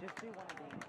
Just do one a game.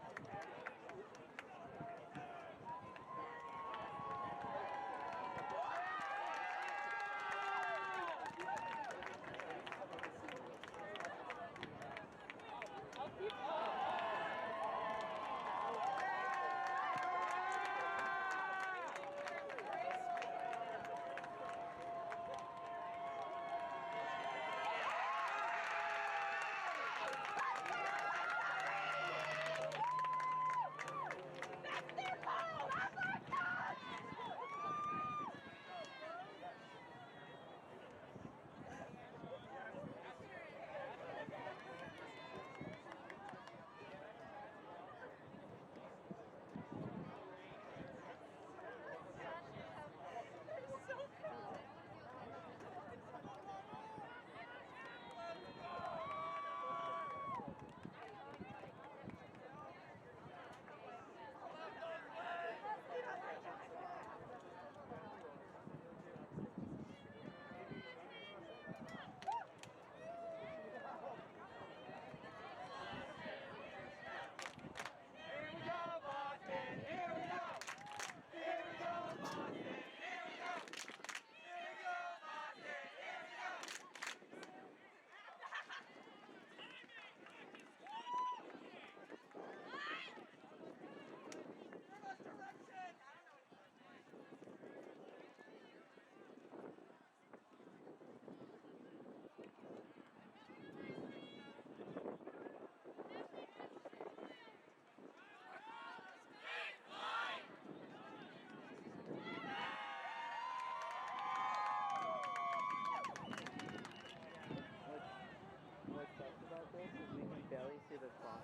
What sucks about this is we can barely see the clock.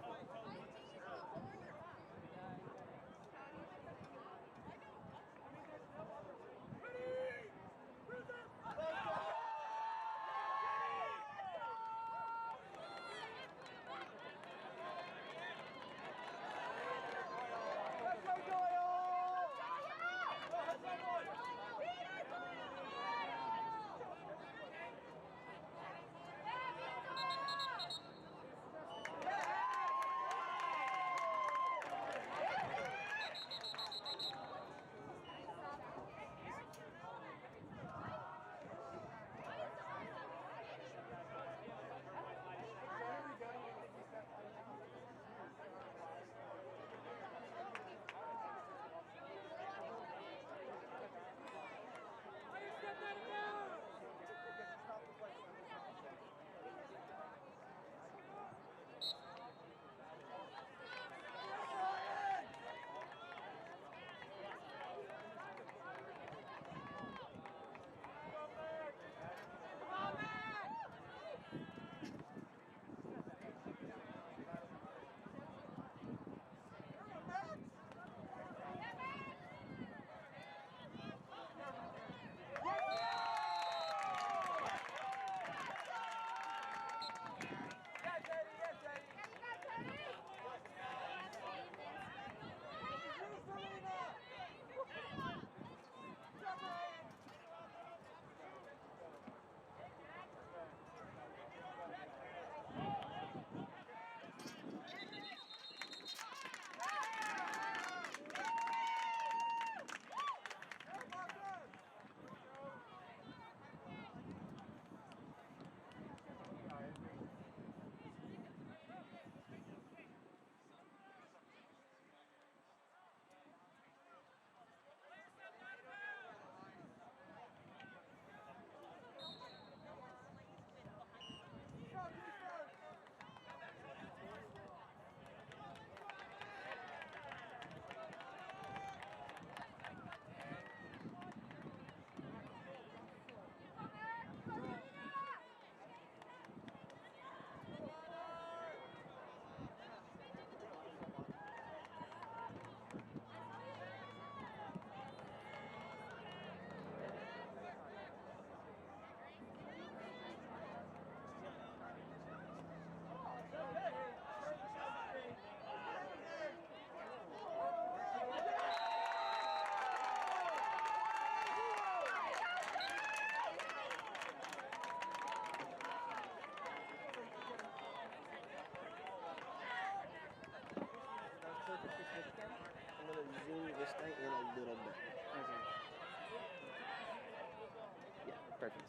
Perfect.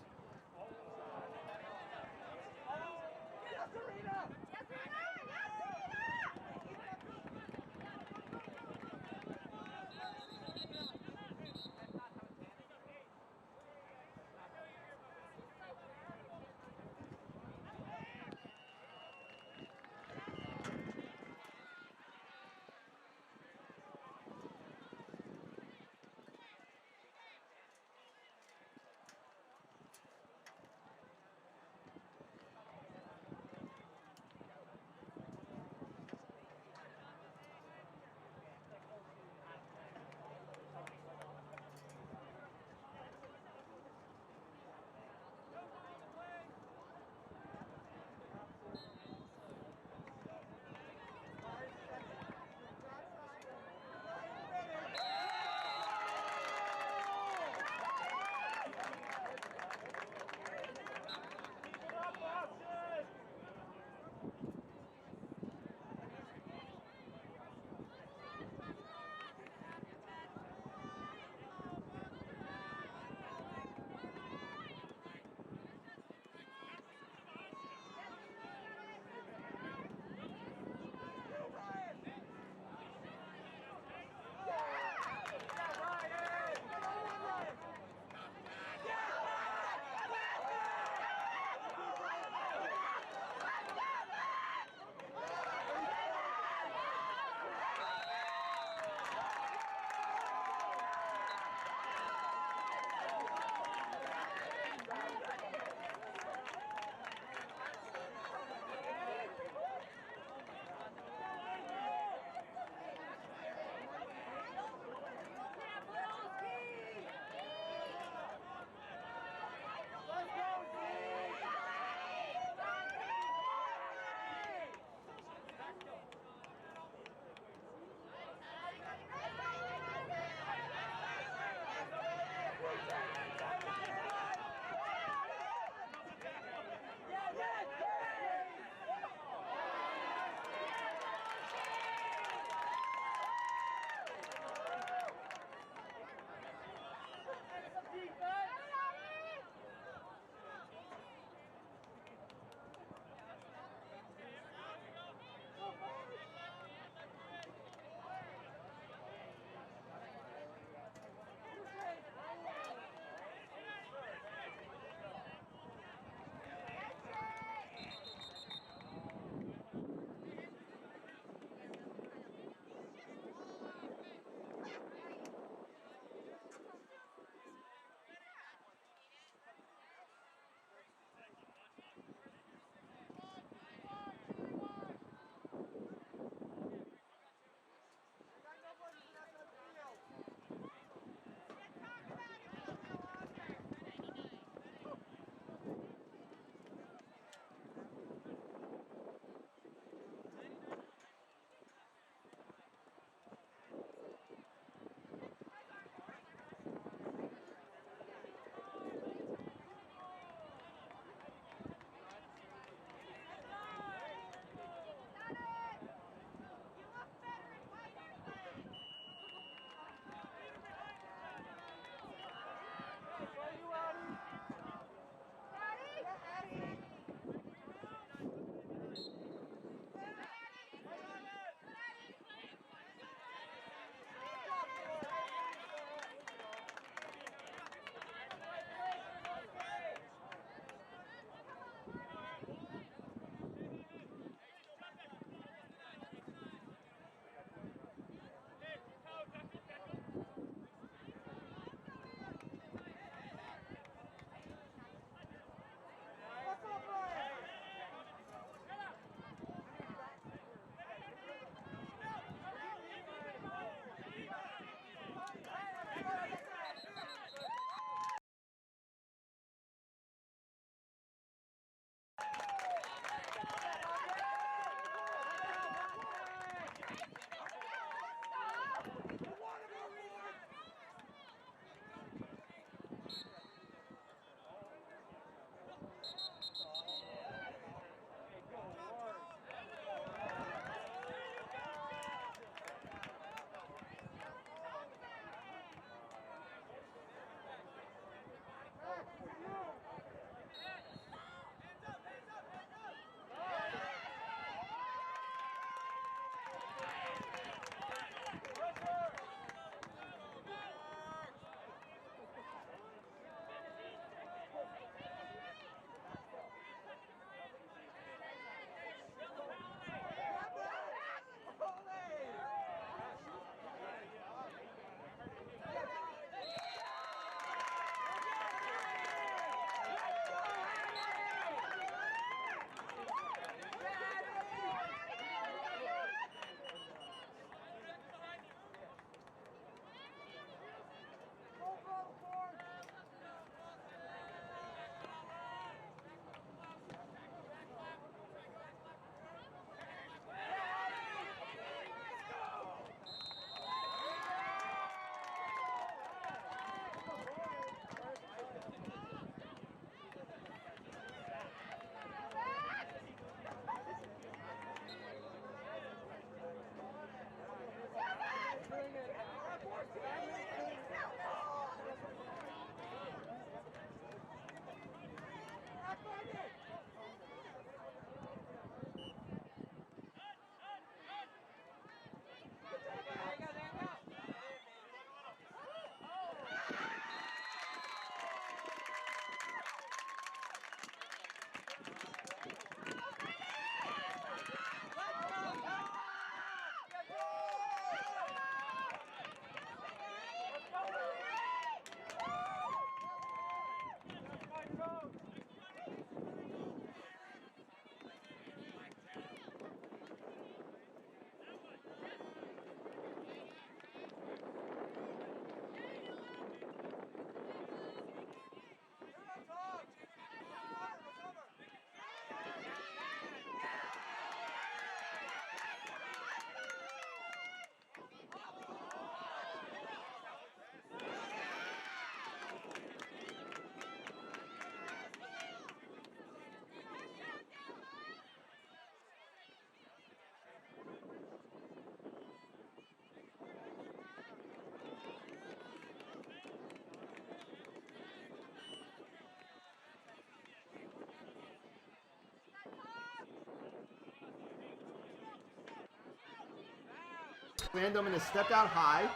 Landowman has stepped out high.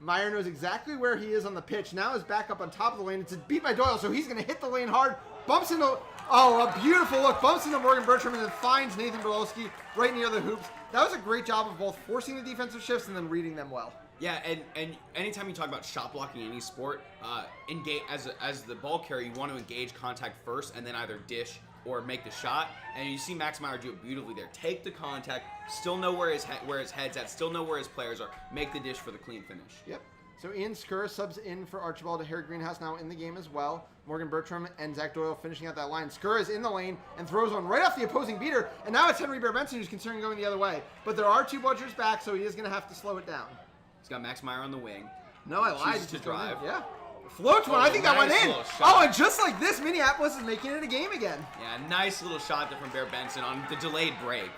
Meyer knows exactly where he is on the pitch. Now is back up on top of the lane. It's beat by Doyle, so he's going to hit the lane hard. Bumps into, a beautiful look. Bumps into Morgan Bertram and then finds Nathan Berlowski right near the hoops. That was a great job of both forcing the defensive shifts and then reading them well. Yeah, and anytime you talk about shot blocking in any sport, engage as the ball carrier, you want to engage contact first and then either dish or make the shot. And you see Max Meyer do it beautifully there. Take the contact, still know where his head's at, still know where his players are, make the dish for the clean finish. Yep. So Ian Skura subs in for Archibald to Harry Greenhouse now in the game as well. Morgan Bertram and Zach Doyle finishing out that line. Skura is in the lane and throws one right off the opposing beater. And now it's Henry Bear Benson who's considering going the other way. But there are two bludgers back, so he is going to have to slow it down. He's got Max Meyer on the wing. No, I lied. Chooses to drive. Yeah. Floats one. I think that went in. Oh, and just like this, Minneapolis is making it a game again. Yeah, nice little shot there from Bear Benson on the delayed break.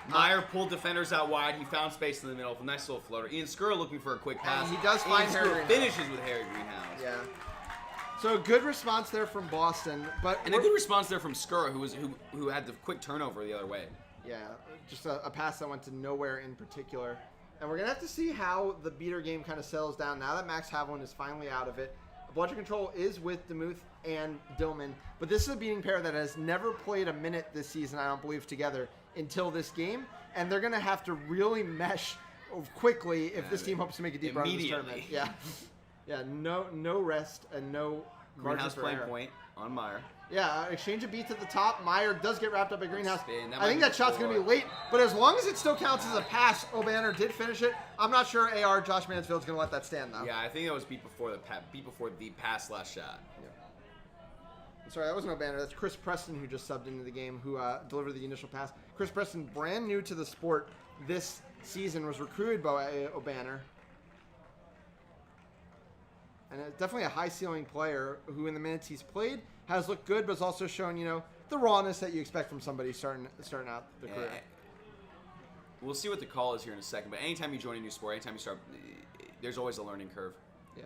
Meyer pulled defenders out wide. He found space in the middle. Nice little floater. Ian Skura looking for a quick pass. And he does find Harry Greenhouse. Finishes with Harry Greenhouse. Yeah. So good response there from Boston, and a good response there from Skura, who had the quick turnover the other way. Yeah, just a pass that went to nowhere in particular. And we're going to have to see how the beater game kind of settles down now that Max Haviland is finally out of it. Bludger control is with DeMuth and Dillman, but this is a beating pair that has never played a minute this season, I don't believe, together until this game. And they're going to have to really mesh quickly if this team hopes to make a deep run in this tournament. Yeah. Yeah, no rest and no Greenhouse playing point on Meyer. Yeah, exchange of beats at the top. Meyer does get wrapped up at Greenhouse. I think that shot's going to be late, but as long as it still counts as a pass, O'Banner did finish it. I'm not sure AR Josh Mansfield's going to let that stand, though. Yeah, I think that was beat before the pass last shot. Yeah. Sorry, that wasn't O'Banner. That's Chris Preston who just subbed into the game, who delivered the initial pass. Chris Preston, brand new to the sport this season, was recruited by O'Banner. And it's definitely a high-ceiling player who, in the minutes he's played, has looked good, but has also shown, the rawness that you expect from somebody starting out the career. We'll see what the call is here in a second, but anytime you join a new sport, anytime you start, there's always a learning curve. Yeah.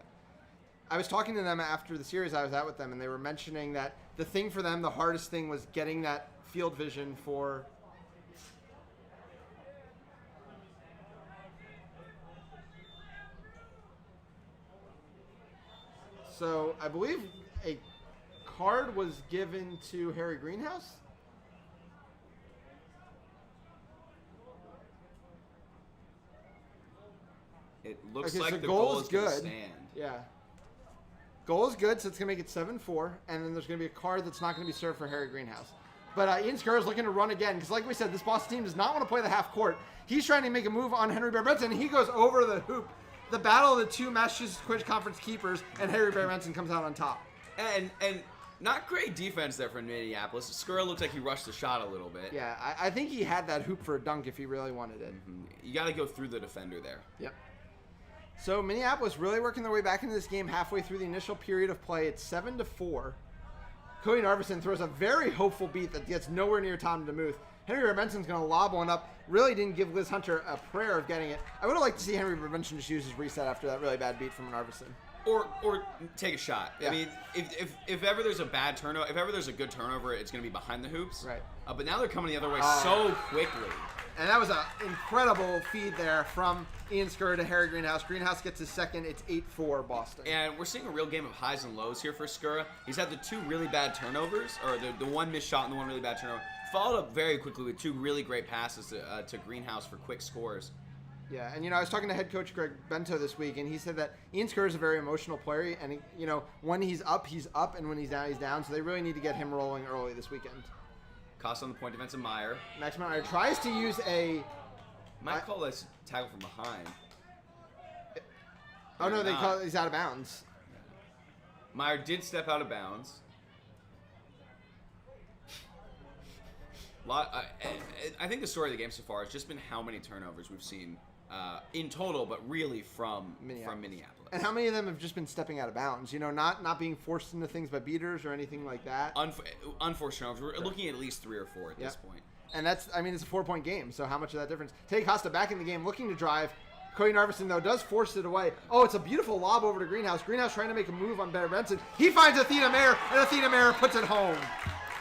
I was talking to them after the series I was at with them, and they were mentioning that the thing for them, the hardest thing, was getting that field vision for... So, I believe a card was given to Harry Greenhouse. It looks okay, like so the goal goal is is going to good. stand. Yeah. Goal is good, so it's going to make it 7-4, and then there's going to be a card that's not going to be served for Harry Greenhouse. But Ian Skura is looking to run again, because like we said, this Boston team does not want to play the half court. He's trying to make a move on Henry Bear Benson, and he goes over the hoop. The battle of the two Massachusetts Quidditch Conference keepers, and Harry Bear Benson comes out on top. And not great defense there from Minneapolis. Skura looks like he rushed the shot a little bit. Yeah, I think he had that hoop for a dunk if he really wanted it. Mm-hmm. You got to go through the defender there. Yep. So Minneapolis really working their way back into this game halfway through the initial period of play. It's 7-4. Cody Narveson throws a very hopeful beat that gets nowhere near Tom DeMuth. Henry Bear Benson's going to lob one up. Really didn't give Liz Hunter a prayer of getting it. I would have liked to see Henry Bear Benson just use his reset after that really bad beat from Narveson. Or take a shot. Yeah. I mean, if ever there's a bad turnover, if ever there's a good turnover, it's going to be behind the hoops. Right. But now they're coming the other way so quickly. And that was an incredible feed there from Ian Skura to Harry Greenhouse. Greenhouse gets his second. It's 8-4 Boston. And we're seeing a real game of highs and lows here for Skura. He's had the two really bad turnovers, or the one missed shot and the one really bad turnover, followed up very quickly with two really great passes to Greenhouse for quick scores. Yeah, and I was talking to head coach Greg Bento this week, and he said that Ian Skura is a very emotional player, and when he's up, and when he's down, he's down. So they really need to get him rolling early this weekend. Cost on the point defense of Meyer. Max Meyer tries to use a... Might call this tackle from behind. Oh, no, they call it he's out of bounds. Meyer did step out of bounds. I think the story of the game so far has just been how many turnovers we've seen in total, but really from Minneapolis. And how many of them have just been stepping out of bounds? Not being forced into things by beaters or anything like that. Unforced turnovers. We're looking at least 3 or 4 at this point. And it's a 4-point game, so how much of that difference? Tay Costa back in the game, looking to drive. Cody Narveson, though, does force it away. Oh, it's a beautiful lob over to Greenhouse. Greenhouse trying to make a move on Bear Benson. He finds Athena Mayer, and Athena Mayer puts it home.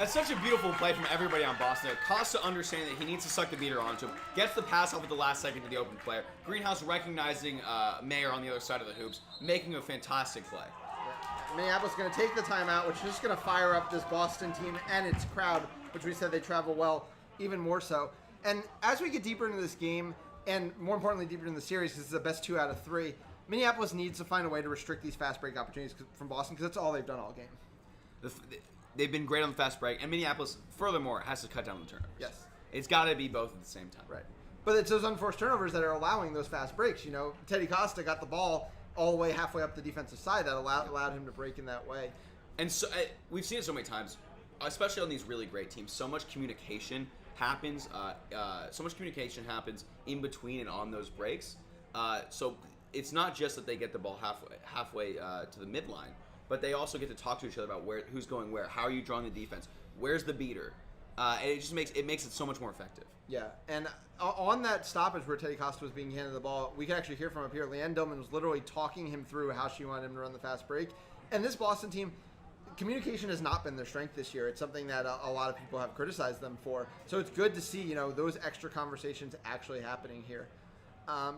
That's such a beautiful play from everybody on Boston there. Costa understanding that he needs to suck the beater onto him. Gets the pass off at the last second to the open player. Greenhouse recognizing Mayer on the other side of the hoops, making a fantastic play. Minneapolis going to take the timeout, which is just going to fire up this Boston team and its crowd, which we said they travel well, even more so. And as we get deeper into this game, and more importantly, deeper into the series, because it's the best 2 out of 3, Minneapolis needs to find a way to restrict these fast break opportunities from Boston, because that's all they've done all game. They've been great on the fast break, and Minneapolis, furthermore, has to cut down the turnovers. Yes. It's got to be both at the same time. Right. But it's those unforced turnovers that are allowing those fast breaks. You know, Teddy Costa got the ball all the way halfway up the defensive side. That allowed him to break in that way. And so we've seen it so many times, especially on these really great teams. So much communication happens. In between and on those breaks. So it's not just that they get the ball halfway to the midline, but they also get to talk to each other about who's going where. How are you drawing the defense? Where's the beater? And it just makes it so much more effective. Yeah, and on that stoppage where Teddy Costa was being handed the ball, we could actually hear from up here. Leanne Dillman was literally talking him through how she wanted him to run the fast break. And this Boston team, communication has not been their strength this year. It's something that a lot of people have criticized them for. So it's good to see, those extra conversations actually happening here.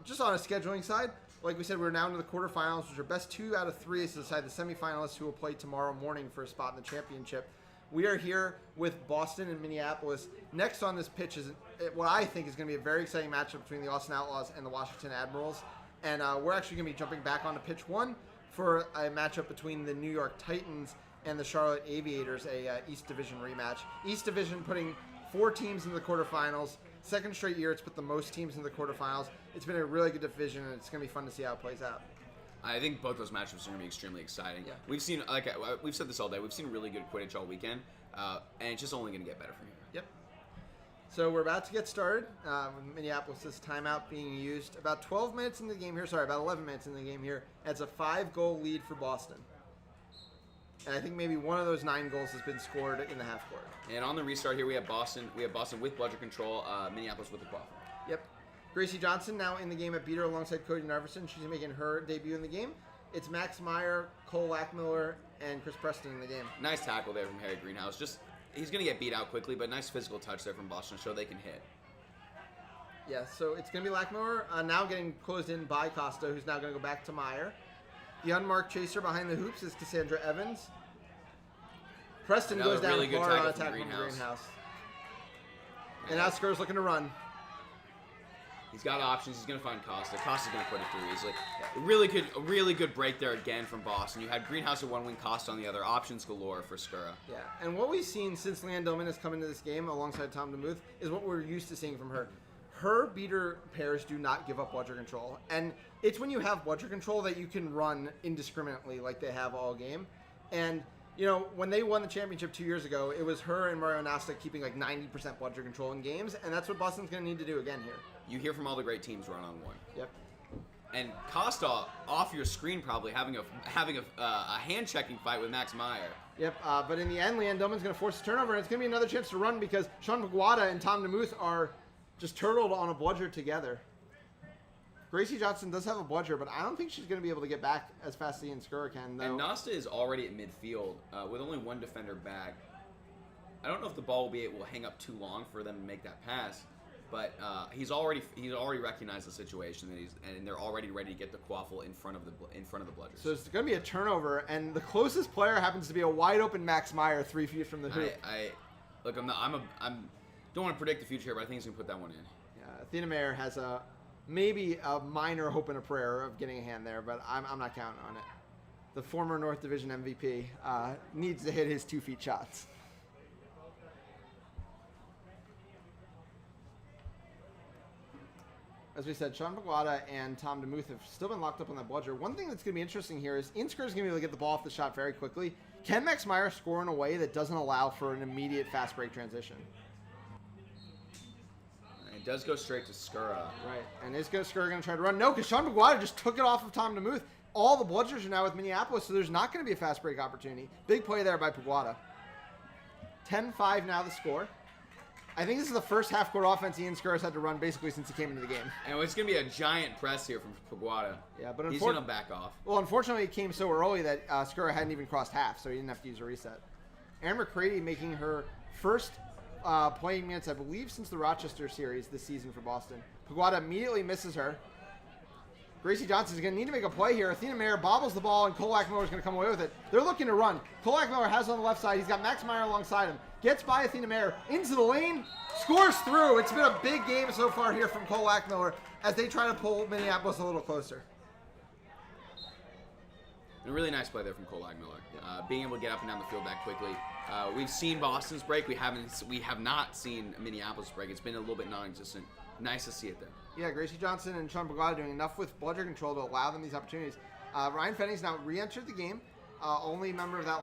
Just on a scheduling side, like we said, we're now into the quarterfinals, which are best 2 out of 3 to decide the semifinalists who will play tomorrow morning for a spot in the championship. We are here with Boston and Minneapolis. Next on this pitch is what I think is going to be a very exciting matchup between the Austin Outlaws and the Washington Admirals. And we're actually going to be jumping back onto pitch 1 for a matchup between the New York Titans and the Charlotte Aviators, a East Division rematch. East Division putting 4 teams into the quarterfinals. Second straight year it's put the most teams into the quarterfinals. It's been a really good division, and it's going to be fun to see how it plays out. I think both those matchups are going to be extremely exciting. Yeah. We've seen, we've said this all day, we've seen really good Quidditch all weekend, and it's just only going to get better from here. Yep. So we're about to get started with Minneapolis' timeout being used. About 12 minutes in the game here, about 11 minutes in the game here. It's a 5-goal lead for Boston. And I think maybe one of those 9 goals has been scored in the half court. And on the restart here, we have Boston. We have Boston with bludger control, Minneapolis with the quaffle. Yep. Gracie Johnson now in the game at beater alongside Cody Narveson. She's making her debut in the game. It's Max Meyer, Cole Lackmiller, and Chris Preston in the game. Nice tackle there from Harry Greenhouse. He's going to get beat out quickly, but nice physical touch there from Boston to show they can hit. Yeah, so it's going to be Lackmiller now getting closed in by Costa, who's now going to go back to Meyer. The unmarked chaser behind the hoops is Cassandra Evans. Preston goes down really good hard on tackle attack from from Greenhouse. Greenhouse. And now Skur's looking to run. He's got options. He's going to find Costa. Costa's going to put it through easily. A really good break there again from Boston. You had Greenhouse at one wing, Costa on the other. Options galore for Skura. Yeah, and what we've seen since Leanne Dillman has come into this game alongside Tom DeMuth is what we're used to seeing from her. Her beater pairs do not give up bludger control. And it's when you have bludger control that you can run indiscriminately like they have all game. And when they won the championship 2 years ago, it was her and Mario Nasta keeping like 90% bludger control in games, and that's what Boston's going to need to do again here. You hear from all the great teams run on one. Yep. And Costa off your screen probably having a hand checking fight with Max Meyer. Yep. But in the end, Leanne Dillman's going to force a turnover, and it's going to be another chance to run because Sean Paguada and Tom DeMuth are just turtled on a bludger together. Gracie Johnson does have a bludger, but I don't think she's going to be able to get back as fast as Ian Skura can, though. And Nasta is already at midfield with only one defender back. I don't know if the ball will hang up too long for them to make that pass, but he's already recognized the situation and they're already ready to get the quaffle in front of the bludgers. So it's going to be a turnover, and the closest player happens to be a wide open Max Meyer 3 feet from the hoop. Look, don't want to predict the future here, but I think he's going to put that one in. Yeah, Athena Mayer has maybe a minor hope and a prayer of getting a hand there, but I'm not counting on it. The former North Division MVP needs to hit his 2 feet shots. As we said, Sean Paguada and Tom DeMuth have still been locked up on that bludger. One thing that's going to be interesting here is Ian Skura is going to be able to get the ball off the shot very quickly. Can Max Meyer score in a way that doesn't allow for an immediate fast break transition? It does go straight to Skura. Right, and is Skura going to try to run? No, because Sean Paguada just took it off of Tom DeMuth. All the bludgers are now with Minneapolis, so there's not going to be a fast break opportunity. Big play there by Paguada. 10-5 now the score. I think this is the first half-court offense Ian Skura's had to run basically since he came into the game. And it's going to be a giant press here from Paguada. Yeah, but he's going to back off. Well, unfortunately, it came so early that Skura hadn't even crossed half, so he didn't have to use a reset. Aaron McCready making her first playing minutes, I believe, since the Rochester series this season for Boston. Paguada immediately misses her. Gracie Johnson's going to need to make a play here. Athena Mayer bobbles the ball, and Kolak Miller is going to come away with it. They're looking to run. Kolak Miller has it on the left side. He's got Max Meyer alongside him. Gets by Athena Mayer into the lane. Scores through. It's been a big game so far here from Kolak Miller as they try to pull Minneapolis a little closer. A really nice play there from Kolak Miller. Being able to get up and down the field that quickly. We've seen Boston's break. We have not seen Minneapolis break. It's been a little bit non-existent. Nice to see it there. Yeah, Gracie Johnson and Sean Paguada doing enough with bludger control to allow them these opportunities. Ryan Fenney's now re-entered the game. Only member of that.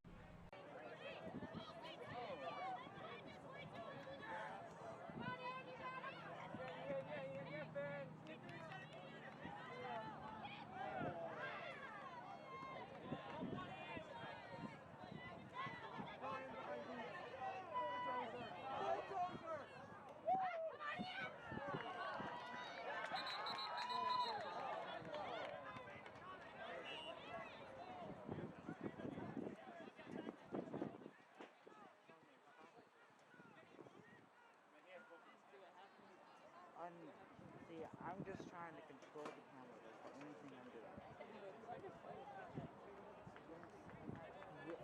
See, I'm just trying to control the camera. That's the only thing I'm doing.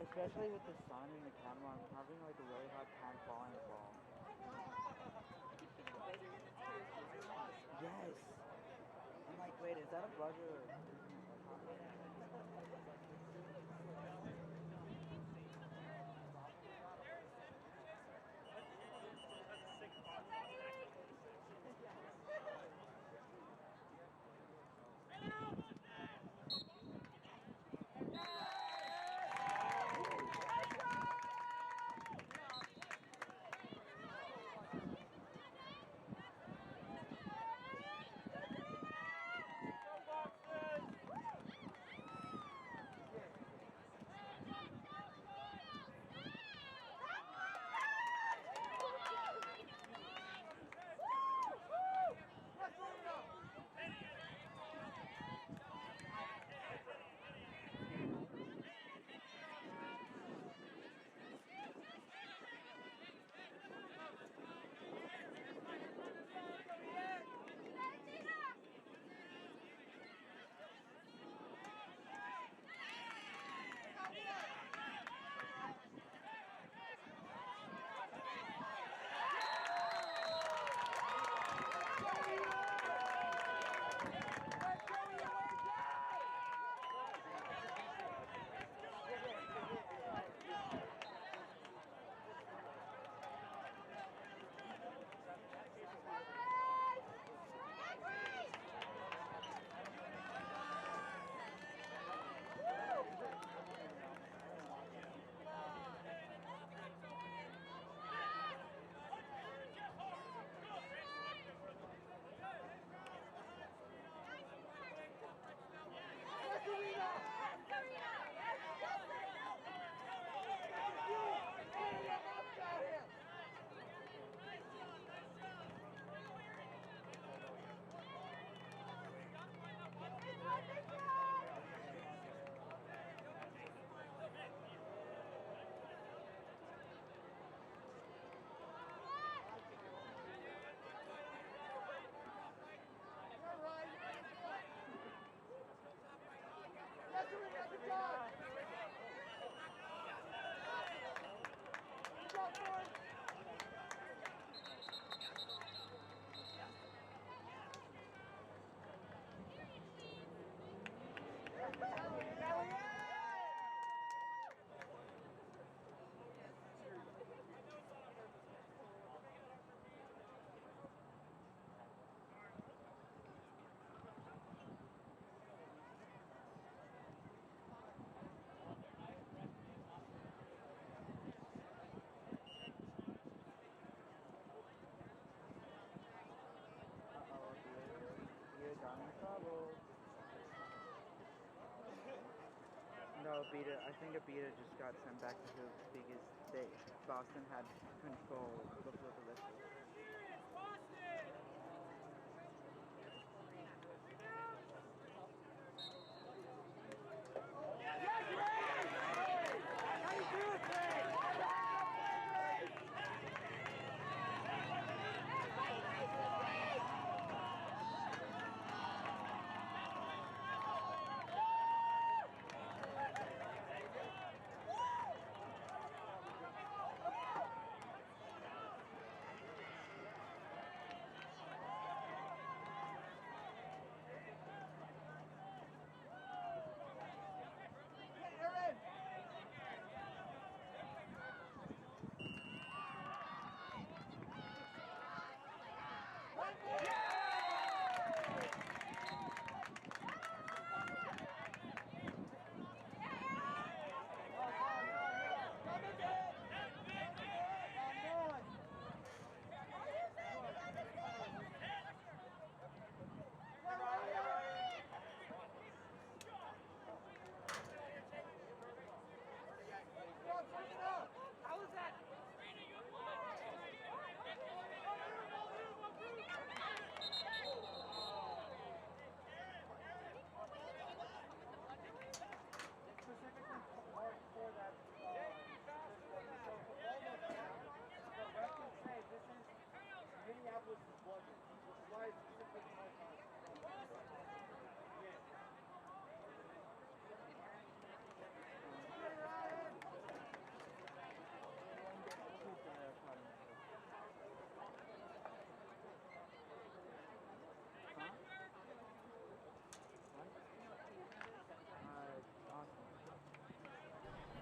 Especially with the sun and the camera, I'm having like a really hard time following the ball. Yes. I'm like, wait, is that a bludger? No, I think Abita just got sent back to hoops because Boston had control before the whistle.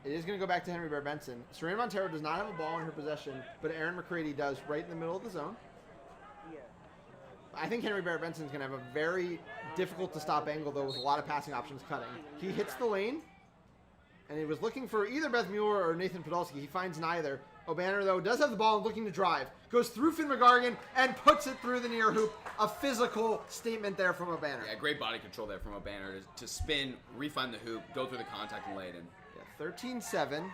It is going to go back to Henry Bear Benson. Serena Montero does not have a ball in her possession, but Aaron McCready does right in the middle of the zone. Yeah. I think Henry Bear Benson's going to have a very difficult to stop angle, though, with a lot of passing options cutting. He hits the lane, and he was looking for either Beth Mueller or Nathan Podolsky. He finds neither. O'Banner, though, does have the ball and looking to drive. Goes through Finn McGargan and puts it through the near hoop. A physical statement there from O'Banner. Yeah, great body control there from O'Banner to spin, refine the hoop, go through the contact, and lay it in. Yeah, 13-7.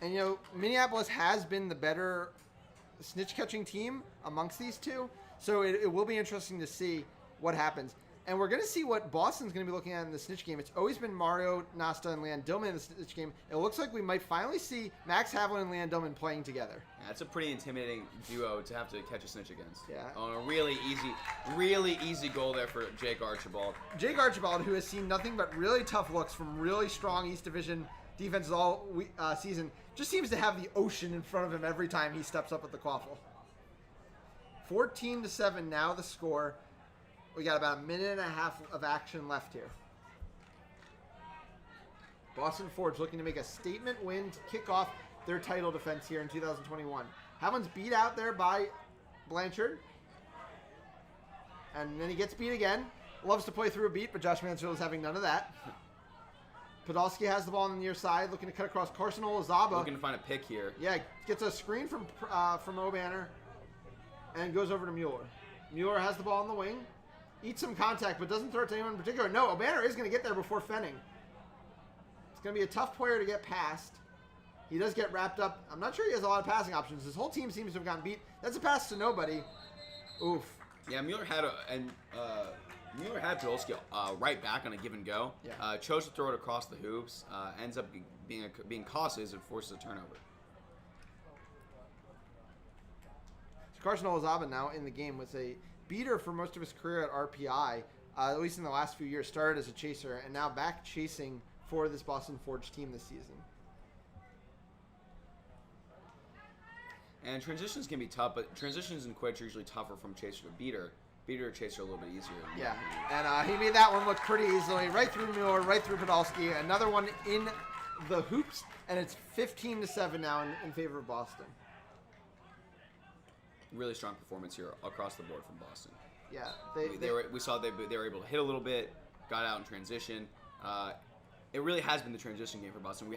And, you know, Minneapolis has been the better snitch-catching team amongst these two. So it will be interesting to see what happens. And we're going to see what Boston's going to be looking at in the snitch game. It's always been Mario Nasta and Leanne Dillman in the snitch game. It looks like we might finally see Max Havlin and Leanne Dillman playing together. Yeah, that's a pretty intimidating duo to have to catch a snitch against. Yeah. On a really easy goal there for Jake Archibald. Jake Archibald, who has seen nothing but really tough looks from really strong East Division defenses all season, just seems to have the ocean in front of him every time he steps up at the quaffle. 14-7 now the score. We got about a minute and a half of action left here. Boston Forge looking to make a statement win to kick off their title defense here in 2021. Havlin's beat out there by Blanchard. And then he gets beat again. Loves to play through a beat, but Josh Mansfield is having none of that. Podolsky has the ball on the near side, looking to cut across Carson Olazaba. Looking to find a pick here. Yeah, gets a screen from O'Banner and goes over to Mueller. Mueller has the ball on the wing. Eats some contact, but doesn't throw it to anyone in particular. No, O'Banner is going to get there before Fenning. It's going to be a tough player to get past. He does get wrapped up. I'm not sure he has a lot of passing options. His whole team seems to have gotten beat. That's a pass to nobody. Oof. Yeah, Mueller had Podolsky right back on a give and go. Yeah. Chose to throw it across the hoops. Ends up being costly as it forces a turnover. So Carson Olazaba now in the game was a beater for most of his career at RPI, at least in the last few years. Started as a chaser and now back chasing for this Boston Forge team this season. And transitions can be tough, but transitions and quits are usually tougher from chaser to beater. Beater to chaser a little bit easier. Yeah, and he made that one look pretty easily. Right through Mueller, right through Podolsky. Another one in the hoops, and it's 15-7 now in favor of Boston. Really strong performance here across the board from Boston. Yeah, we saw they were able to hit a little bit, got out in transition. It really has been the transition game for Boston.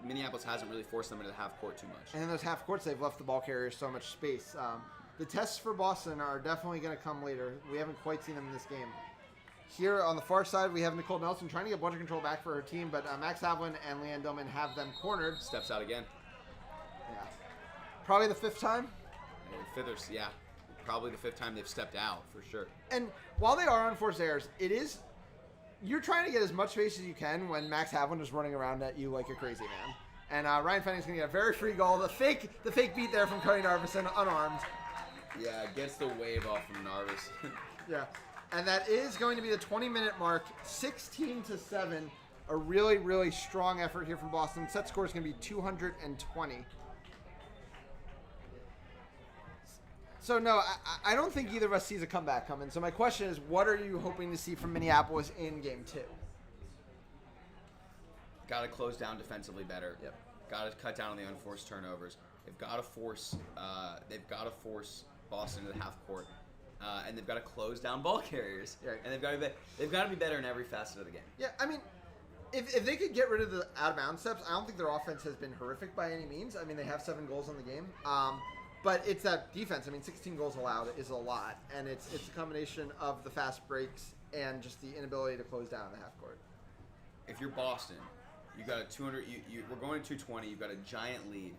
Minneapolis hasn't really forced them into the half court too much. And in those half courts, they've left the ball carriers so much space. The tests for Boston are definitely going to come later. We haven't quite seen them in this game. Here on the far side, we have Nicole Nelson trying to get budget control back for her team, but Max Havlin and Leanne Dillman have them cornered. Steps out again. Yeah. Probably the fifth time. Probably the fifth time they've stepped out for sure. And while they are unforced errors, you're trying to get as much space as you can when Max Havlin is running around at you like a crazy man. And Ryan Fenning's going to get a very free goal. The fake beat there from Cody Narvison, unarmed. Yeah, gets the wave off from Narvis. Yeah, and that is going to be the 20-minute mark, 16-7. A really, really strong effort here from Boston. Set score is going to be 220. So, no, I don't think either of us sees a comeback coming. So my question is, what are you hoping to see from Minneapolis in Game 2? Got to close down defensively better. Yep. Got to cut down on the unforced turnovers. They've got to force Boston to the half court, and they've got to close down ball carriers. Right. And they've got to be better in every facet of the game. Yeah, I mean, if they could get rid of the out of bounds steps, I don't think their offense has been horrific by any means. I mean, they have 7 goals in the game. But it's that defense. I mean, 16 goals allowed is a lot, and it's a combination of the fast breaks and just the inability to close down the half court. If you're Boston, you got a 200. We're going to 220. You've got a giant lead.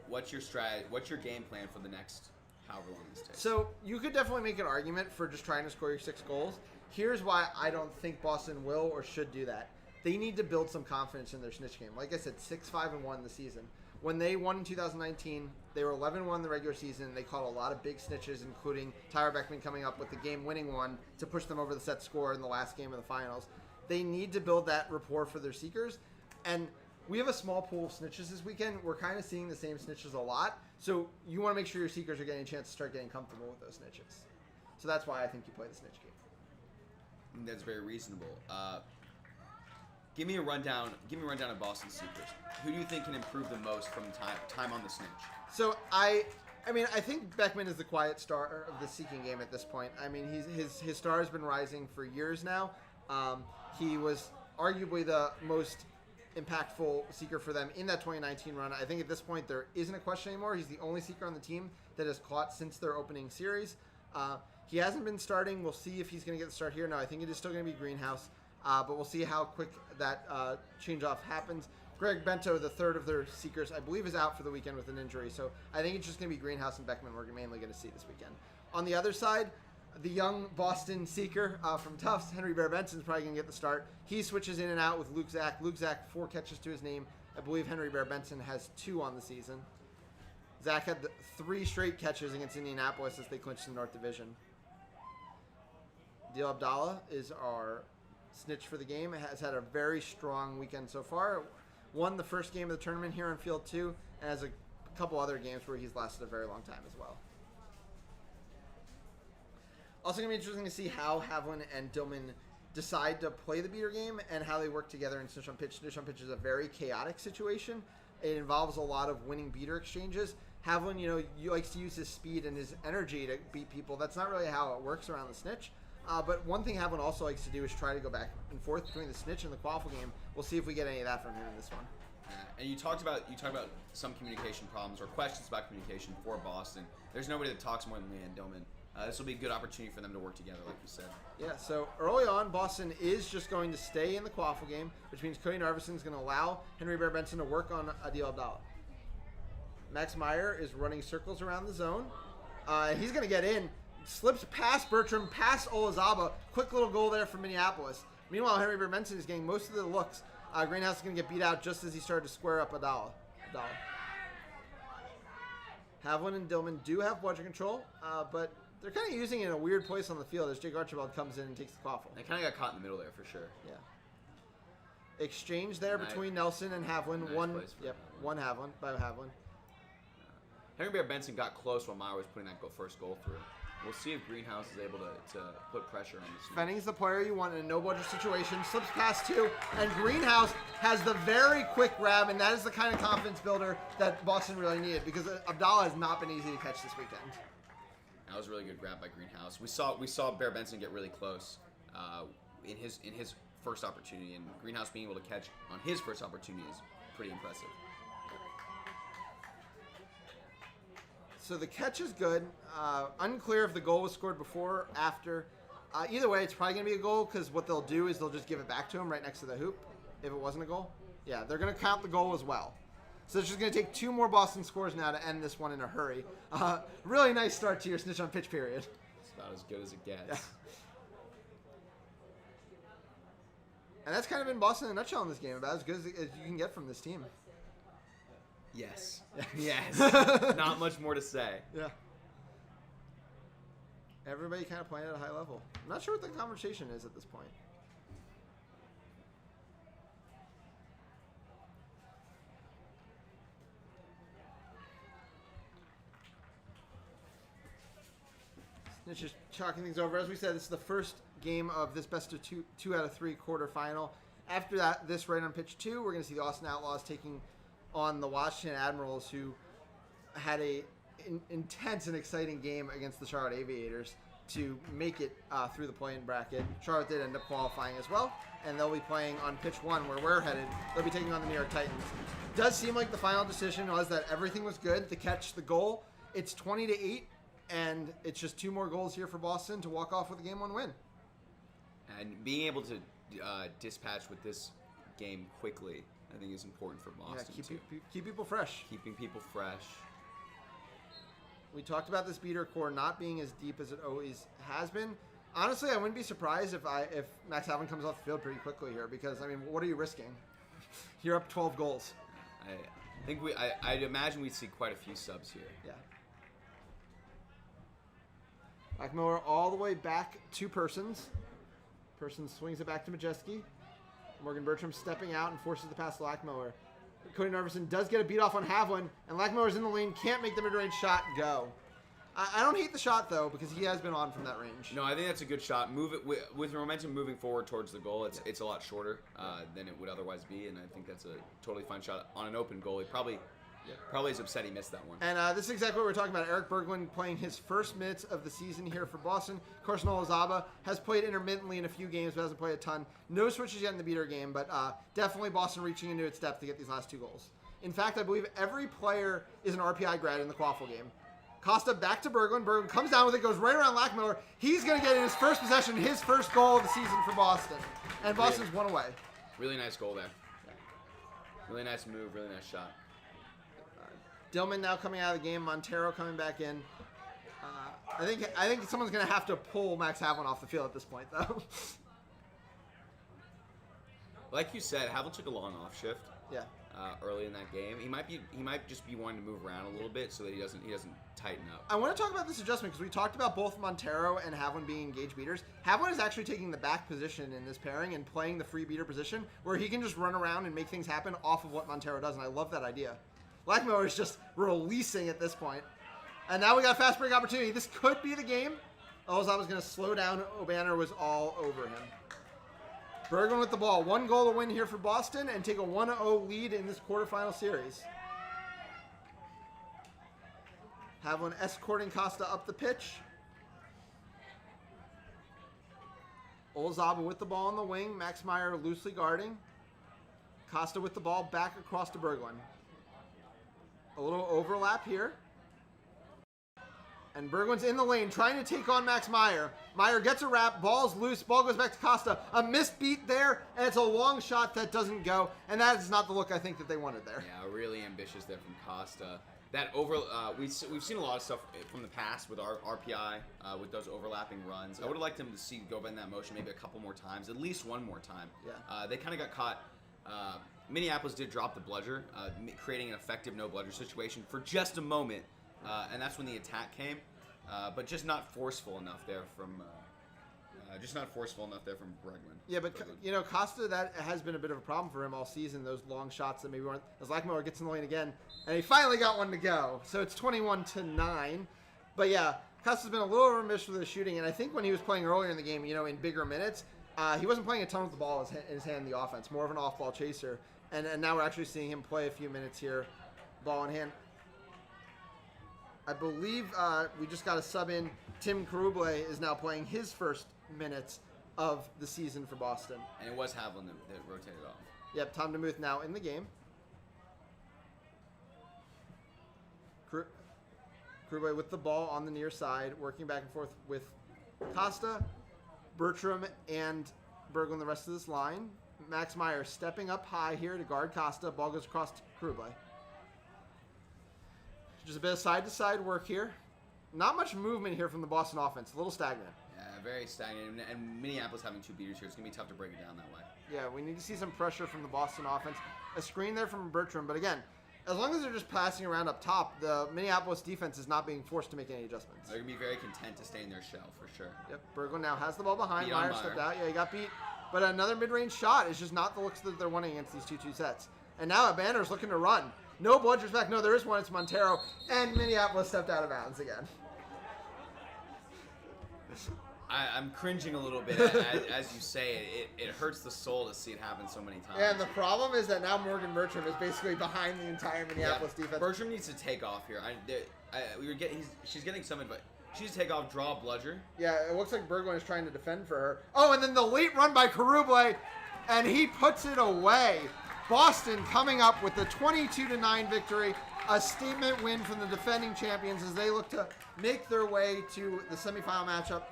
What's your strat? What's your game plan for the next however long this takes? So you could definitely make an argument for just trying to score your 6 goals. Here's why I don't think Boston will or should do that. They need to build some confidence in their snitch game. Like I said, 6-5-1 this season. When they won in 2019, they were 11-1 in the regular season. They caught a lot of big snitches, including Tyra Beckman coming up with the game-winning one to push them over the set score in the last game of the finals. They need to build that rapport for their seekers. And we have a small pool of snitches this weekend. We're kind of seeing the same snitches a lot. So you want to make sure your seekers are getting a chance to start getting comfortable with those snitches. So that's why I think you play the snitch game. That's very reasonable. Give me a rundown of Boston's seekers. Who do you think can improve the most from time on the snitch? So I think Beckman is the quiet star of the seeking game at this point. I mean, his star has been rising for years now. He was arguably the most impactful seeker for them in that 2019 run. I think at this point there isn't a question anymore. He's the only seeker on the team that has caught since their opening series. He hasn't been starting. We'll see if he's going to get the start here. No, I think it is still going to be Greenhouse, but we'll see how quick that change-off happens. Greg Bento, the third of their seekers, I believe is out for the weekend with an injury, so I think it's just going to be Greenhouse and Beckman we're mainly going to see this weekend. On the other side, the young Boston seeker from Tufts, Henry Bear Benson, is probably going to get the start. He switches in and out with Luke Zach. Luke Zach, 4 catches to his name. I believe Henry Bear Benson has 2 on the season. Zach had 3 straight catches against Indianapolis as they clinched the North Division. Adil Abdallah is our snitch for the game. Has had a very strong weekend so far. Won the first game of the tournament here on Field 2, and has a couple other games where he's lasted a very long time as well. Also going to be interesting to see how Havlin and Dillman decide to play the beater game and how they work together in snitch on pitch. Snitch on pitch is a very chaotic situation. It involves a lot of winning beater exchanges. Havlin, he likes to use his speed and his energy to beat people. That's not really how it works around the snitch. But one thing Havlin also likes to do is try to go back and forth between the snitch and the quaffle game. We'll see if we get any of that from him in this one. And you talked about some communication problems or questions about communication for Boston. There's nobody that talks more than Leanne Dillman. This will be a good opportunity for them to work together, like you said. Yeah, so early on, Boston is just going to stay in the quaffle game, which means Cody Narveson is going to allow Henry Bear Benson to work on Adil Abdallah. Max Meyer is running circles around the zone. He's going to get in. Slips past Bertram, past Olazaba. Quick little goal there from Minneapolis. Meanwhile, Henry Bear Benson is getting most of the looks. Greenhouse is going to get beat out just as he started to square up Abdallah. Havlin and Dillman do have bludgeon control, but they're kind of using it in a weird place on the field as Jake Archibald comes in and takes the quaffle. They kind of got caught in the middle there for sure. Yeah. Exchange there between Nelson and Havlin. One Havlin by Havlin. Henry Bear Benson got close while Meyer was putting that first goal through. We'll see if Greenhouse is able to put pressure on this. Fenning's the player you want in a no-budget situation. Slips past 2, and Greenhouse has the very quick grab, and that is the kind of confidence builder that Boston really needed because Abdallah has not been easy to catch this weekend. That was a really good grab by Greenhouse. We saw Bear Benson get really close in his first opportunity, and Greenhouse being able to catch on his first opportunity is pretty impressive. So the catch is good. Unclear if the goal was scored before or after. Either way, it's probably going to be a goal because what they'll do is they'll just give it back to him right next to the hoop if it wasn't a goal. Yeah, they're going to count the goal as well. So it's just going to take 2 more Boston scores now to end this one in a hurry. Really nice start to your snitch on pitch period. It's about as good as it gets. Yeah. And that's kind of been Boston in a nutshell in this game. About as good as you can get from this team. Yes. Yes. Not much more to say. Yeah. Everybody kind of playing at a high level. I'm not sure what the conversation is at this point. It's just chalking things over. As we said, this is the first game of this best of two out of 3 quarterfinal. After that, this right on pitch 2, we're going to see the Austin Outlaws taking on the Washington Admirals, who had a intense and exciting game against the Charlotte Aviators to make it through the play-in bracket. Charlotte did end up qualifying as well, and they'll be playing on pitch 1 where we're headed. They'll be taking on the New York Titans. Does seem like the final decision was that everything was good. The catch, the goal. It's 20-8, and it's just 2 more goals here for Boston to walk off with a game 1 win. And being able to dispatch with this game quickly, I think is important for Boston. Yeah, keep people fresh. Keeping people fresh. We talked about this beater core not being as deep as it always has been. Honestly, I wouldn't be surprised if Max Havlin comes off the field pretty quickly here because, I mean, what are you risking? You're up 12 goals. I think I'd imagine we'd see quite a few subs here. Yeah. Lackmiller all the way back to Persons. Persons swings it back to Majeski. Morgan Bertram stepping out and forces the pass to Lackmiller. Cody Narveson does get a beat off on Havlin, and Lackmiller's in the lane, can't make the mid-range shot go. I don't hate the shot, though, because he has been on from that range. No, I think that's a good shot. Move it with momentum moving forward towards the goal. It's a lot shorter than it would otherwise be, and I think that's a totally fine shot on an open goal. He probably is upset he missed that one. And this is exactly what we're talking about. Eric Berglund playing his first minutes of the season here for Boston. Of course, Noel Zaba has played intermittently in a few games, but hasn't played a ton. No switches yet in the beater game, but definitely Boston reaching into its depth to get these last 2 goals. In fact, I believe every player is an RPI grad in the Quaffle game. Costa back to Berglund. Berglund comes down with it, goes right around Lackmiller. He's going to get in his first possession, his first goal of the season for Boston. And Boston's one away. Really nice goal there. Really nice move, really nice shot. Dillman now coming out of the game. Montero coming back in. I think someone's going to have to pull Max Havlin off the field at this point, though. Like you said, Havlin took a long off shift. Yeah. Early in that game, he might just be wanting to move around a little bit so that he doesn't tighten up. I want to talk about this adjustment because we talked about both Montero and Havlin being engaged beaters. Havlin is actually taking the back position in this pairing and playing the free beater position where he can just run around and make things happen off of what Montero does, and I love that idea. Lackmiller is just releasing at this point. And now we got a fast break opportunity. This could be the game. Ozab was going to slow down. O'Banner was all over him. Berglund with the ball. 1 goal to win here for Boston and take a 1-0 lead in this quarterfinal series. Havlin escorting Costa up the pitch. Olzaba with the ball on the wing. Max Meyer loosely guarding. Costa with the ball back across to Berglund. A little overlap here. And Berglund's in the lane, trying to take on Max Meyer. Meyer gets a wrap, ball's loose, ball goes back to Costa. A misbeat there, and it's a long shot that doesn't go. And that is not the look I think that they wanted there. Yeah, really ambitious there from Costa. That we've seen a lot of stuff from the past with our RPI, with those overlapping runs. Yeah. I would have liked him to go in that motion maybe a couple more times, at least one more time. Yeah. They kind of got caught. Minneapolis did drop the bludger, creating an effective no bludger situation for just a moment. And that's when the attack came, but just not forceful enough there from Bregman. Yeah, but Costa, that has been a bit of a problem for him all season. Those long shots that maybe weren't. As Lackmiller gets in the lane again, and he finally got one to go. So it's 21-9. But yeah, Costa's been a little remiss with the shooting, and I think when he was playing earlier in the game, in bigger minutes, he wasn't playing a ton with the ball in his hand in the offense. More of an off-ball chaser, and now we're actually seeing him play a few minutes here, ball in hand. I believe we just got a sub in. Tim Karuble is now playing his first minutes of the season for Boston. And it was Havlin that rotated off. Yep, Tom DeMuth now in the game. Karuble with the ball on the near side, working back and forth with Costa, Bertram, and Berglund the rest of this line. Max Meyer stepping up high here to guard Costa. Ball goes across to Karuble. Just a bit of side-to-side work here. Not much movement here from the Boston offense. A little stagnant. Yeah, very stagnant. And Minneapolis having 2 beaters here, it's going to be tough to break it down that way. Yeah, we need to see some pressure from the Boston offense. A screen there from Bertram. But again, as long as they're just passing around up top, the Minneapolis defense is not being forced to make any adjustments. They're going to be very content to stay in their shell, for sure. Yep, Berglund now has the ball behind. Beat Meyer stepped out. Yeah, he got beat. But another mid-range shot is just not the looks that they're wanting against these 2-2 sets. And now Banner's looking to run. No bludgers back. No, there is one. It's Montero. And Minneapolis stepped out of bounds again. I'm cringing a little bit as you say it. It hurts the soul to see it happen so many times. And the problem is that now Morgan Bertram is basically behind the entire Minneapolis defense. Bertram needs to take off here. She's getting some advice. She needs to take off, draw a bludger. Yeah, it looks like Berglund is trying to defend for her. Oh, and then the late run by Karuble, and he puts it away. Boston coming up with the 22-9 victory, a statement win from the defending champions as they look to make their way to the semifinal matchup.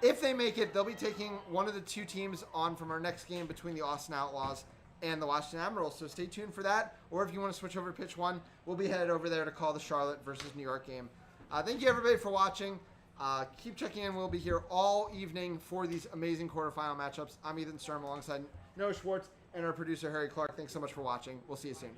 If they make it, they'll be taking one of the 2 teams on from our next game between the Austin Outlaws and the Washington Admirals. So stay tuned for that. Or if you want to switch over to pitch 1, we'll be headed over there to call the Charlotte versus New York game. Thank you, everybody, for watching. Keep checking in. We'll be here all evening for these amazing quarterfinal matchups. I'm Ethan Sturm alongside Noah Schwartz and our producer, Harry Clark. Thanks so much for watching. We'll see you soon.